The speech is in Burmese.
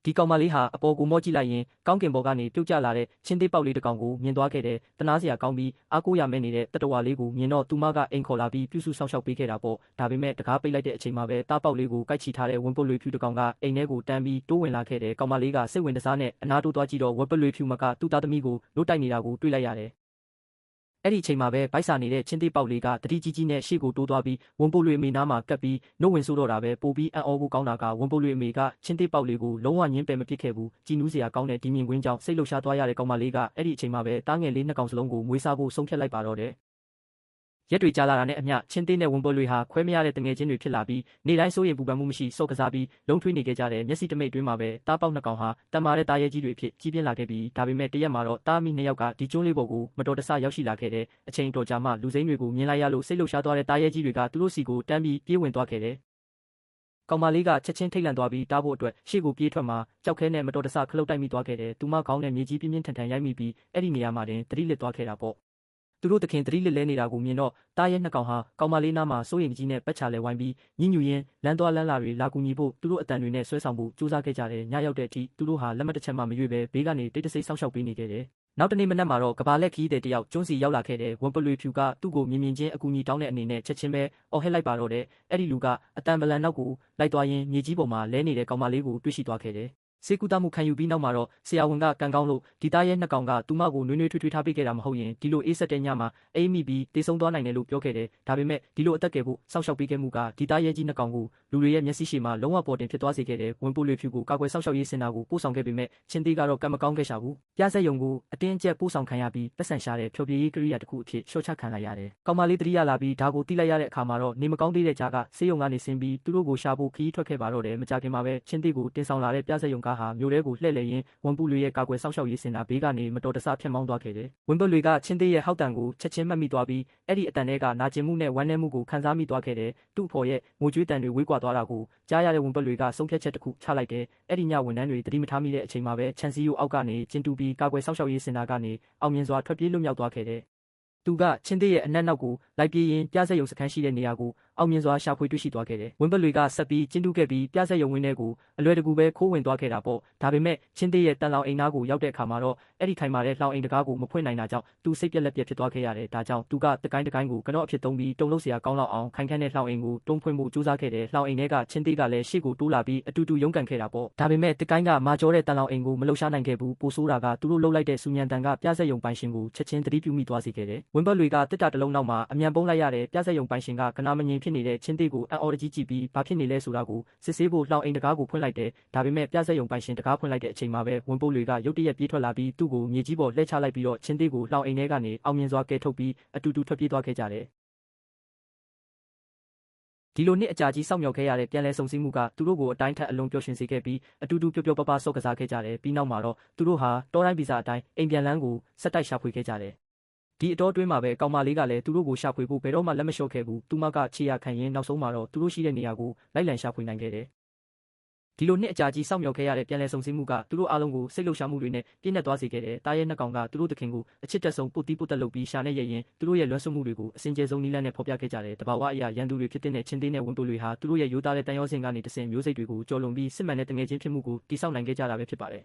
ဒီကောင်မလေးဟာအပေါ်ကိုမော့ကြည့်လိုက်ရင်ကောင်းကင်ဘော်ကနေပြုတ်ကျလာတဲ့ချင်းသေးပေါက်လေးတစ်ကောင်ကိုမြင်သွားခဲ့တယ်။တနာစရာကောင်းပြီးအားကိုးရမဲ့နေတဲ့တတဝါလေးကိုမြင်တော့သူမကအိမ်ခေါ်လာပြီးပြုစုဆောင်ရှောက်ပေးခဲ့တာပေါ့။ဒါပေမဲ့တကားပိတ်လိုက်တဲ့အချိန်မှာပဲတားပေါက်လေးကိုကိုက်ချီထားတဲ့ဝင်းပုတ်လွေဖြူတစ်ကောင်ကအိမ်ထဲကိုတန်းပြီးတိုးဝင်လာခဲ့တယ်။ကောင်မလေးကစိတ်ဝင်တစားနဲ့အနားတိုးသွားကြည့်တော့ဝင်းပုတ်လွေဖြူမကသူ့သားသမီးကိုလွတ်တိုက်နေတာကိုတွေ့လိုက်ရတယ်။အဲ့ဒီအချိန်မှာပဲဗိုက်စာနေတဲ့ချင်းသေးပေါက်လေးကတတိကြီးကြီးနဲ့ရှေ့ကိုတိုးသွားပြီးဝင်းပုတ်လွေအမေနားမှာကပ်ပြီးနှုတ်ဝင်ဆိုးတော့တာပဲပိုပြီးအံ့ဩဖို့ကောင်းတာကဝင်းပုတ်လွေအမေကချင်းသေးပေါက်လေးကိုလုံးဝညင်းပယ်မပစ်ခဲ့ဘူးကြည်နူးစရာကောင်းတဲ့ဒီမြင်ကွင်းကြောင့်စိတ်လှုပ်ရှားသွားရတဲ့ကောင်မလေးကအဲ့ဒီအချိန်မှာပဲတားငယ်လေးနှစ်ကောင်စလုံးကိုမွေးစားဖို့ဆုံးဖြတ်လိုက်ပါတော့တယ်ရက်တွေကြာလာတာနဲ့အမျှချင်းသေးနဲ့ဝင်းပုတ်လွေဟာခွဲမရတဲ့တငယ်ချင်းတွေဖြစ်လာပြီးနေတိုင်းစိုးရိမ်ပူပန်မှုမရှိစော့ကစားပြီးလုံးထွေးနေခဲ့ကြတဲ့မျက်စိတမိတ်တွင်းမှာပဲတားပေါက်နှစ်ကောင်ဟာတန်မာတဲ့တားရဲကြီးတွေဖြစ်ကြီးပြင်းလာခဲ့ပြီးဒါပေမဲ့တရက်မှာတော့တားမိနှစ်ယောက်ကဒီကျွန်းလေးပေါ်ကိုမတော်တဆရောက်ရှိလာခဲ့တဲ့အချိန်တော်ကြာမှလူစိမ်းတွေကိုမြင်လိုက်ရလို့စိတ်လှုပ်ရှားသွားတဲ့တားရဲကြီးတွေကသူတို့စီကိုတန်းပြီးပြေးဝင်သွားခဲ့တယ်ကောင်မလေးကချက်ချင်းထိတ်လန့်သွားပြီးတားဖို့အတွက်ရှေ့ကိုပြေးထွက်မှာကြောက်ခဲနဲ့မတော်တဆခလုတ်တိုက်မိသွားခဲ့တယ်သူမခေါင်းနဲ့မြေကြီးပြင်းပြင်းထန်ထန်ရိုက်မိပြီးအဲ့ဒီနေရာမှာတင်သတိလစ်သွားခဲ့တာပေါ့သူတို့တခင်သတိလစ်လဲနေတာကိုမြင်တော့တားရဲနှစ်ကောင်ဟာကောင်မလေးနားမှာစိုးရိမ်ကြီးနဲ့ပတ်ချလဲဝိုင်းပြီးညှဉ်းညူရင်းလမ်းသွားလမ်းလာတွေလာကူညီဖို့သူတို့အတန်တွေနဲ့ဆွဲဆောင်ဖို့ကြိုးစားခဲ့ကြတယ်ညရောက်တဲ့အထိသူတို့ဟာလက်မတစ်ချက်မှမရွေ့ပဲဘေးကနေတိတ်တဆိတ်ဆောက်ရှောက်ပေးနေခဲ့တယ်နောက်တနေ့မနက်မှာတော့ကဘာလက်ခီးတဲ့တယောက်ကျွန်းစီရောက်လာခဲ့တဲ့ဝမ်ပလွေဖြူကသူ့ကိုမြင်မြင်ချင်းအကူအညီတောင်းတဲ့အနေနဲ့ချက်ချင်းပဲအော်ဟစ်လိုက်ပါတော့တယ်အဲ့ဒီလူကအတန်ပလန်နောက်ကိုလိုက်သွားရင်းမြေကြီးပေါ်မှာလဲနေတဲ့ကောင်မလေးကိုတွေ့ရှိသွားခဲ့တယ်စေကူတာမှုခံယူပြီးနောက်မှာတော့ဆရာဝန်ကကန်ကောင်းလို့ဒီသားရဲ့နှစ်ကောင်ကသူမကိုနွေးနွေးထွေးထွေးထားပေးခဲ့တာမဟုတ်ရင်ဒီလိုအေးဆက်တဲ့ညမှာအိမ်မိပြီးတေဆုံးသွားနိုင်တယ်လို့ပြောခဲ့တယ်ဒါပေမဲ့ဒီလိုအသက်ကယ်ဖို့စောင့်ရှောက်ပေးခဲ့မှုကဒီသားရဲ့ကြီးနှစ်ကောင်ကိုလူတွေရဲ့မျက်စိရှိမှလုံးဝပေါ်တင်ဖြစ်သွားစေခဲ့တယ်ဝင်ပို့လွေဖြူကိုကာကွယ်စောင့်ရှောက်ရေးစင်တာကိုပို့ဆောင်ခဲ့ပေမဲ့ချင်းသေးကတော့ကံမကောင်းခဲ့ရှာဘူးပြဆက်ယုံကိုအတင်းအကျပ်ပို့ဆောင်ခံရပြီးပတ်စံရှာတဲ့ဖြောပြရေးကိရိယာတစ်ခုအဖြစ်ရှော့ချခံလိုက်ရတယ်ကောင်မလေးတတိယလာပြီးဒါကိုတိလိုက်ရတဲ့အခါမှာတော့နေမကောင်းသေးတဲ့ကြားကဆေးရုံကနေဆင်းပြီးသူတို့ကိုရှာဖို့ခရီးထွက်ခဲ့ပါတော့တယ်မကြခင်မှာပဲချင်းသေးကိုတင်ဆောင်လာတဲ့ပြဆက်ယုံကားဟာမျိုးတဲကိုလှည့်လည်ရင်းဝမ်ပူလွေရဲ့ကာကွယ်စောင့်ရှောက်ရေးစင်တာဘေးကနေမတော်တဆဖြတ်မောင်းသွားခဲ့တယ်ဝမ်ပူလွေကချင်းသေးရဲ့ဟောက်တန်ကိုချက်ချင်းမှတ်မိသွားပြီးအဲ့ဒီအတန်တွေကနာကျင်မှုနဲ့ဝမ်းနည်းမှုကိုခံစားမိသွားခဲ့တယ်သူ့အဖော်ရဲ့ငိုကြွေးတန်တွေဝေးကွာသွားတာကိုကြားရတဲ့ဝမ်ပူလွေကဆုံးဖြတ်ချက်တစ်ခုချလိုက်တယ်အဲ့ဒီညဝန်ထမ်းတွေတတိမထားမိတဲ့အချိန်မှာပဲချန်စီယိုအောက်ကနေကျင်းတူပြီးကာကွယ်စောင့်ရှောက်ရေးစင်တာကနေအောင်မြင်စွာထွက်ပြေးလွတ်မြောက်သွားခဲ့တယ်သူကချင်းသေးရဲ့အနက်နောက်ကိုလိုက်ပြေးရင်ပြဆက်ယုံစခန်းရှိတဲ့နေရာကိုအောင်မြင်စွာရှာဖွေတွေ့ရှိသွားခဲ့တယ်ဝင်းပလွေကဆက်ပြီးကျင်းတူးခဲ့ပြီးပြဆက်ယုံဝင်းထဲကိုအလွယ်တကူပဲခိုးဝင်သွားခဲ့တာပေါ့ဒါပေမဲ့ချင်းသေးရဲ့တန်လောင်အိမ်သားကိုရောက်တဲ့အခါမှာတော့အဲ့ဒီခိုင်မာတဲ့လှောင်အိမ်တကားကိုမဖွင့်နိုင်တာကြောင့်သူစိတ်ပြက်လက်ပြက်ဖြစ်သွားခဲ့ရတယ်ဒါကြောင့်သူကတကိုင်းကိုကတော့အဖြစ်သုံးပြီးတုံလို့စရာကောင်းလောက်အောင်ခိုင်ခန့်တဲ့လှောင်အိမ်ကိုတုံးဖွင့်ဖို့ကြိုးစားခဲ့တယ်လှောင်အိမ်ထဲကချင်းသေးကလည်းရှေ့ကိုတိုးလာပြီးအတူတူရုန်းကန်ခဲ့တာပေါ့ဒါပေမဲ့တကိုင်းကမာကျောတဲ့တန်လောင်အိမ်ကိုမလှုပ်ရှားနိုင်ခဲ့ဘူးပိုဆိုးတာကသူတို့လှုပ်လိုက်တဲ့စူညံတန်ကပြဆက်ယုံပိုင်ရှင်ကိုချက်ချင်းတတိပြုမိသွားစေခဲ့တယ်ဝင်းပလွေကတစ်တာတလုံးနောက်မှာအမြန်ပုံးလိုက်ရတဲ့ပြဆက်ယုံပိုင်ရှင်ကကနာမငြိမ်ဖြစ်နေတဲ့ချင်းသေးကိုအံ့ဩတကြီးကြည့်ပြီးဘာဖြစ်နေလဲဆိုတာကိုစစ်ဆေးဖို့လှောင်အိမ်တကားကိုဖွင့်လိုက်တယ်ဒါပေမဲ့ပြဆက်ယုံပိုင်ရှင်တကားဖွင့်လိုက်တဲ့အချိန်မှာပဲဝင်းပုတ်တွေကရုတ်တရက်ပြေးထွက်လာပြီးသူ့ကိုမြေကြီးပေါ်လှည့်ချလိုက်ပြီးတော့ချင်းသေးကိုလှောင်အိမ်ထဲကနေအောင်မြင်စွာကယ်ထုတ်ပြီးအတူတူထွက်ပြေးသွားခဲ့ကြတယ်ဒီလိုနှစ်အကြာကြီးစောင့်မျှော်ခဲ့ရတဲ့ပြန်လည်ဆုံစည်းမှုကသူတို့ကိုအတိုင်းထက်အလွန်ပျော်ရွှင်စေခဲ့ပြီးအတူတူပျော်ပျော်ပါးပါးဆော့ကစားခဲ့ကြတယ်ပြီးနောက်မှာတော့သူတို့ဟာတောတိုင်းဗီဇာအတိုင်းအိမ်ပြန်လန်းကိုဆက်တိုက်ရှာဖွေခဲ့ကြတယ်ဒီအတော်တွင်းမှာပဲကောင်မလေးကလည်းသူတို့ကိုရှာဖွေဖို့ဘယ်တော့မှလက်မလျှော့ခဲ့ဘူးသူမကခြေရခံရင်းနောက်ဆုံးမှာတော့သူတို့ရှိတဲ့နေရာကိုလိုက်လံရှာဖွေနိုင်ခဲ့တယ်ဒီလိုနှစ်အကြာကြီးစောင့်မျှော်ခဲ့ရတဲ့ပြန်လည်ဆုံစည်းမှုကသူတို့အားလုံးကိုစိတ်လှုပ်ရှားမှုတွေနဲ့ပြည့်နှက်သွားစေခဲ့တယ်တားရဲနှစ်ကောင်ကသူတို့သခင်ကိုအချစ်တက်ဆုံးပုတ်တီးပုတ်တက်လုပ်ပြီးရှာနဲ့ရရင်သူတို့ရဲ့လွမ်းဆွမှုတွေကိုအစင်ကြဲဆုံးနီးလန်းနဲ့ဖော်ပြခဲ့ကြတယ်တဘာဝအရာရန်သူတွေဖြစ်တဲ့ချင်းသေးနဲ့ဝန်ပိုတွေဟာသူတို့ရဲ့ရိုးသားတဲ့တန်ရောစင်ကနေတဆင်မျိုးစိတ်တွေကိုကျော်လွန်ပြီးစစ်မှန်တဲ့တငယ်ချင်းဖြစ်မှုကိုတိစောက်နိုင်ခဲ့ကြတာပဲဖြစ်ပါတယ်